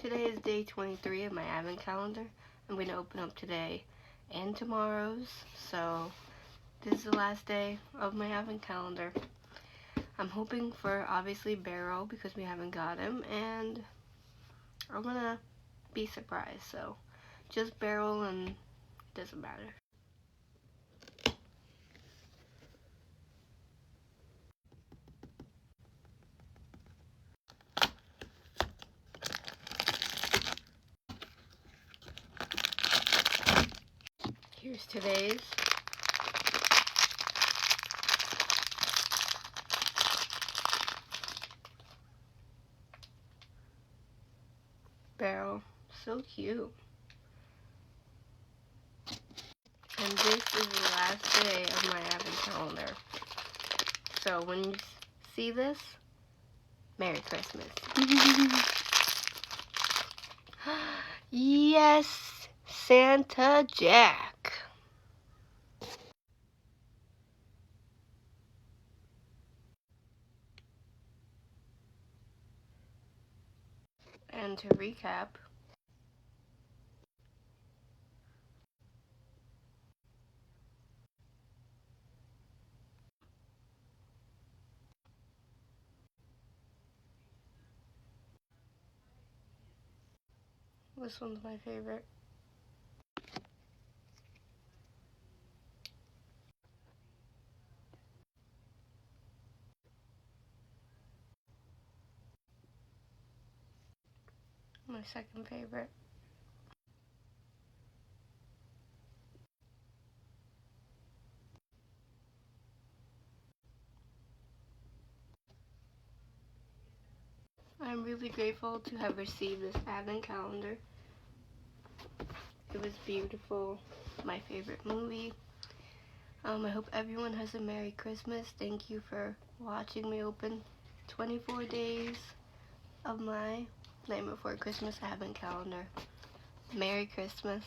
Today is day 23 of my advent calendar. I'm going to open up today and tomorrow's. So this is the last day of my advent calendar. I'm hoping for obviously Barrel because we haven't got him, and I'm going to be surprised. So just Barrel and doesn't matter. Here's today's. Barrel, so cute. And this is the last day of my advent calendar. So when you see this, Merry Christmas. Yes, Santa Jack. And to recap, this one's my favorite. My second favorite. I'm really grateful to have received this advent calendar. It was beautiful. My favorite movie. I hope everyone has a Merry Christmas. Thank you for watching me open 24 days of my Nightmare Before Christmas advent calendar. Merry Christmas.